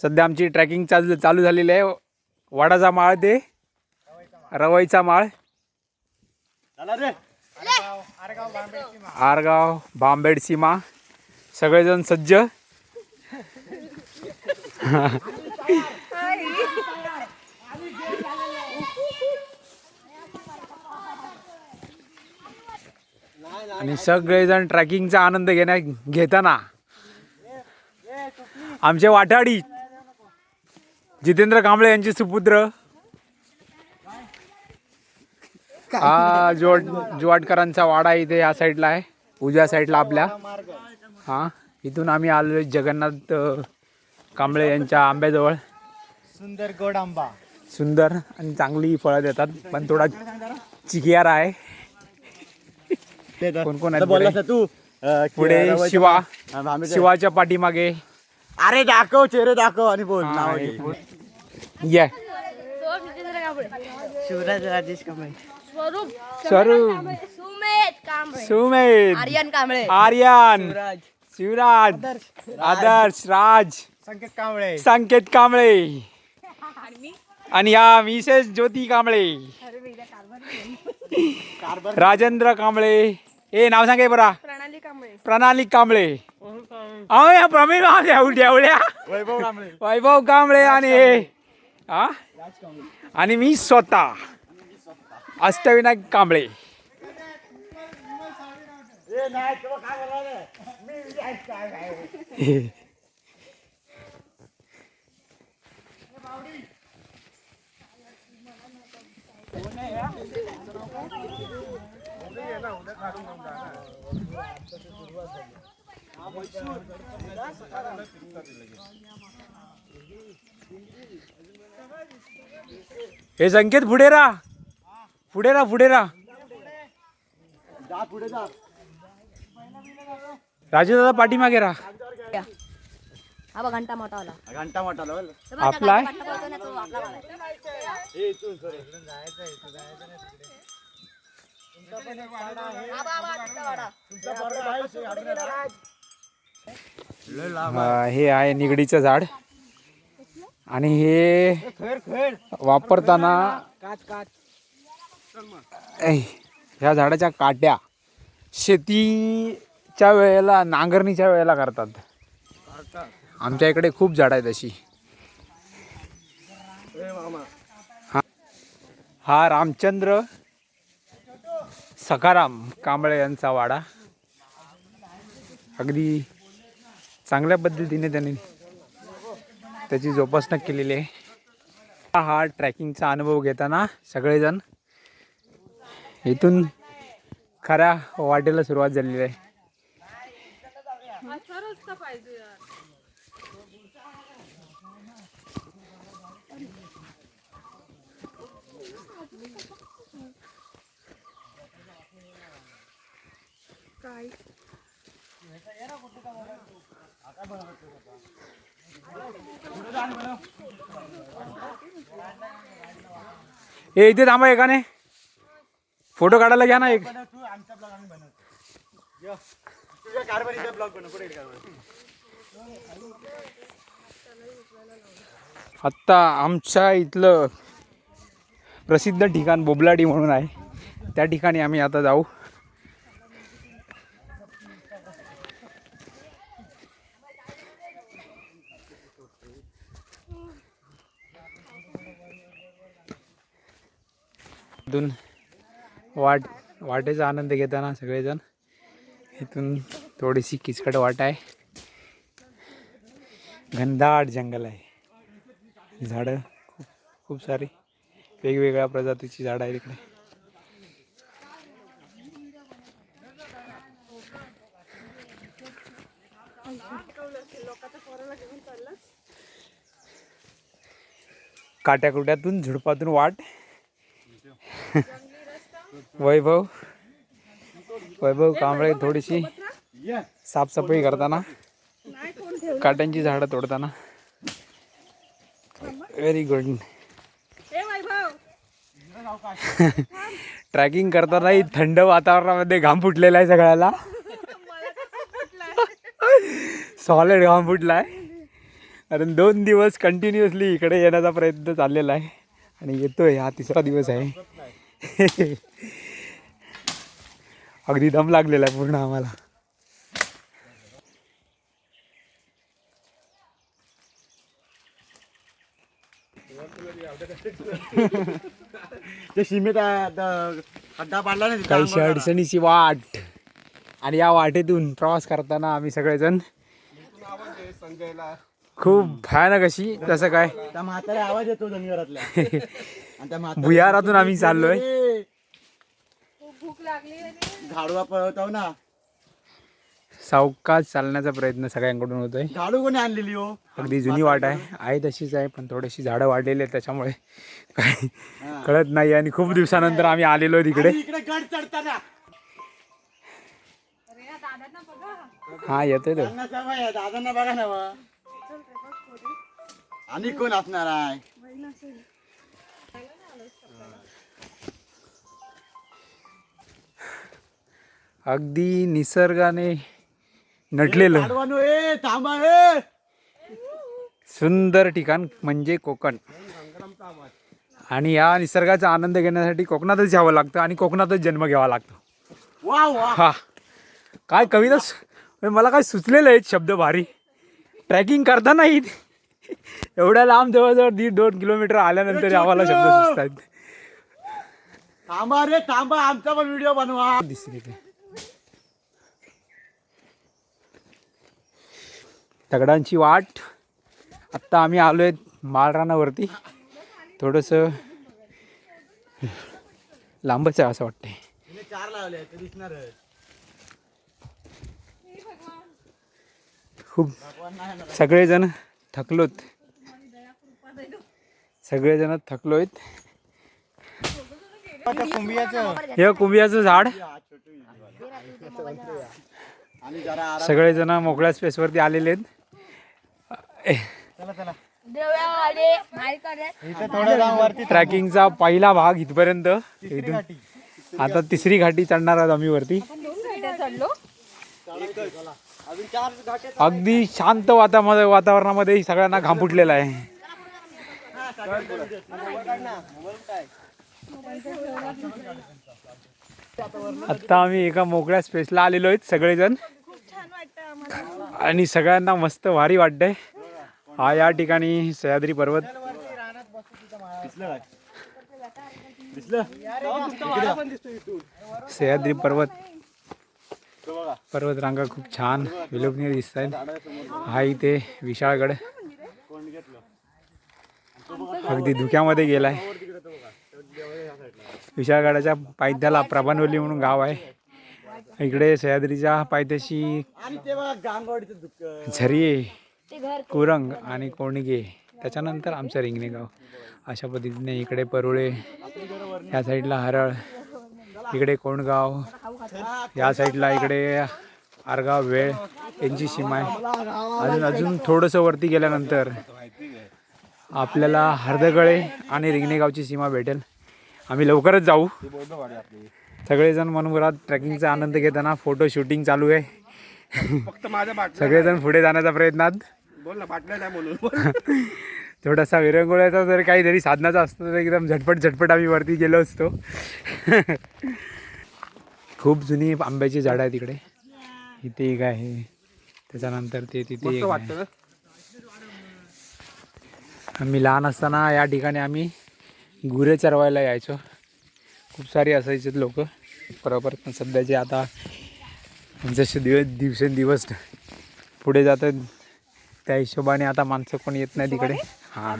सध्या आमची ट्रॅकिंग चालू झालेली आहे. वडाचा माळ ते रवईचा माळ, आरगाव बांबेड सीमा, सगळेजण सज्ज. आणि सगळेजण ट्रॅकिंगचा आनंद घेताना आमचे वाटाडी जितेंद्र कांबळे यांचे सुपुत्र हा जोवाटकरांचा वाडा इथे या साईडला आहे, उजव्या साईडला आपल्या. हा, इथून आम्ही आलो जगन्नाथ कांबळे यांच्या आंब्याजवळ. सुंदर गोड आंबा, सुंदर आणि चांगली फळं देतात, पण थोडा चिकियारा आहे. कोण कोण आहे तू पुढे? शिवाच्या पाठीमागे. अरे दाखव, चेहरे दाखव आणि बोल. या शिवराज राजेश कांबळे, स्वरूप, सुमेध, आर्यन, शिवराज, आदर्श, राज, संकेत कांबळे आणि या मिसेस ज्योती कांबळे, राजेंद्र कांबळे. ए नाव सांगे बरा. प्रणाली कांबळे, वैभव कांबळे आणि मी स्वतः अष्टविनायक कांबळे. हे संकेत पुढे राहा, पुढे राहा. राजू दादा पाठीमागे राहा. हा घंटा मोठा आपला आहे. हे आहे निगडीचं झाड आणि हे वापरताना ह्या झाडाच्या काट्या शेतीच्या वेळेला, नांगरणीच्या वेळेला करतात. आमच्या इकडे खूप झाड आहेत अशी. हा रामचंद्र सखाराम कांबळे यांचा वाडा. अगदी चांगल्या पद्धतीने त्यांनी त्याची जोपासना केलेली आहे. हा ट्रॅकिंगचा अनुभव घेताना सगळेजण इथून खऱ्या वाटेला सुरुवात झालेली आहे. हे इथे थांबा, एकाने फोटो काढायला घ्या ना एक. आत्ता आमच्या इथलं प्रसिद्ध ठिकाण बोबलाडी म्हणून आहे, त्या ठिकाणी आम्ही आता जाऊ. इथून वाटेचा आनंद घेताना सगळेजण. इथून थोडीशी किचकट वाट आहे, घनदाट जंगल आहे, झाडं खूप सारी वेगवेगळ्या प्रजातीची झाडं आहेत इकडे. काट्याकुट्यातून झुडपातून वाट. वैभव कांबळे थोडीशी साफसफाई करताना, काट्यांची झाडं तोडताना. Very good. ट्रॅकिंग करतानाही थंड वातावरणामध्ये घाम फुटलेला आहे सगळ्याला. सॉलिड घाम फुटलाय. कारण 2 दिवस कंटिन्युअसली इकडे येण्याचा प्रयत्न चाललेला आहे आणि येतोय. हा 3रा दिवस आहे. अगदी दम लागलेला आहे पूर्ण आम्हाला. ते सीमेत खड्डा पाडला ना तिथं काहीशी आंघोळ अडचणीची वाट आणि या वाटेतून प्रवास करताना आम्ही सगळेजण खूप भयानक अशी तसं काय करा. त्या म्हाताऱ्या आवाज येतो जमिनीवरातल्या आणि त्या म्हाताऱ्या भुयारातून आम्ही चाललोय. झाडूला पळवतो ना. सावकाश चालण्याचा प्रयत्न सगळ्यांकडून होतोय. झाडू कोणी आणलेली हो? अगदी जुनी वाट आहे तशीच आहे, पण थोडीशी झाडं वाढलेली आहेत त्याच्यामुळे काही हा. कळत नाही. आणि खूप दिवसानंतर आम्ही आलेलो तिकडे. आणि इकडे गड चढताना हा येतोय तो. त्यांना सवय आहे, दादांना बघा ना बा. आणि कोण असणार आहे? अगदी निसर्गाने नटलेलं झाडवानो, ए थांबा ए. सुंदर ठिकाण म्हणजे कोकण. आणि या निसर्गाचा आनंद घेण्यासाठी कोकणातच यावं लागतं आणि कोकणातच जन्म घ्यावा लागतो. वा वा. हा काय कविता मला काय सुचलेलं आहे शब्द भारी. ट्रॅकिंग करताना एवढ्या लांब जवळजवळ 1.5-2 किलोमीटर आल्यानंतर आम्हाला शब्द सुचतात. थांबा रे थांबा, आमचा पण व्हिडिओ बनवा. दिसते ते दगडांची वाट. आत्ता आम्ही आलोय माळरानावरती. थोडंसं लांबच आहे असं वाटतंय. तिने 4 लावले ते दिसणार. खूप सगळेजण थकलोत. सगळेजण थकलोत. हे कुंभियाचं झाड. आणि जरा सगळेजण मोकळ्या स्पेसवरती आलेले आहेत. चला चला. इथे थोडं जाऊन वरती ट्रॅकिंगचा पहिला भाग इथपर्यंत. इथून आता 3री घाटी चढणार आहोत आम्ही वरती. अजून 4 घाटे. अगदी शांत वातावरणामध्ये सगळ्यांना घाम फुटलेला आहे. आत्ता आम्ही एका मोकळ्या स्पेसला आलेलो आहेत सगळेजण आणि सगळ्यांना मस्त भारी वाटतंय. हा या ठिकाणी सह्याद्री पर्वत. सह्याद्री पर्वतरांगा खूप छान विलोभनीय दिसत आहेत. हा इथे विशाळगड अगदी धुक्यामध्ये गेलाय. विशाळगडाच्या पायथ्याला प्रभानवली म्हणून गाव आहे. इकडे सह्याद्रीच्या पायथ्याशी आणि ते बघा गांगवाडीचं दुःख. झरिये, कुरंग आणि कोणगे, त्याच्यानंतर आमचं रिंगणे गाव. अशा पद्धतीने इकडे परुळे, या साईडला हरळ, इकडे कोंडगाव, या साईडला इकडे आरगाव, वेळ यांची सीमा आहे. अजून थोडंसं वरती गेल्यानंतर आपल्याला हर्दगळे आणि रिंगणेगावची सीमा भेटेल. आम्ही लवकरच जाऊ. सगळेजण मनमुराद ट्रेकिंगचा आनंद घेताना फोटो शूटिंग चालू आहे. फक्त माझ्या सगळेजण पुढे जाण्याचा प्रयत्नात. बोल ना, बाटल्या नाही बोलून. थोडासा विरंगुळ्याचा जर काहीतरी साधनाचा असतो तर एकदम झटपट आम्ही वरती गेलो असतो. खूप जुनी आंब्याची झाडं आहे तिकडे. इथे एक आहे, त्याच्यानंतर ते तिथे एक आहे. आम्ही लहान असताना या ठिकाणी आम्ही गुरे चरवायला यायचो. खूप सारी असायचे लोक बरोबर. पण सध्याचे आता जसे दिवसेंदिवस पुढे जातात त्या हिशोबाने आता माणसं कोण येत नाही तिकडे. हां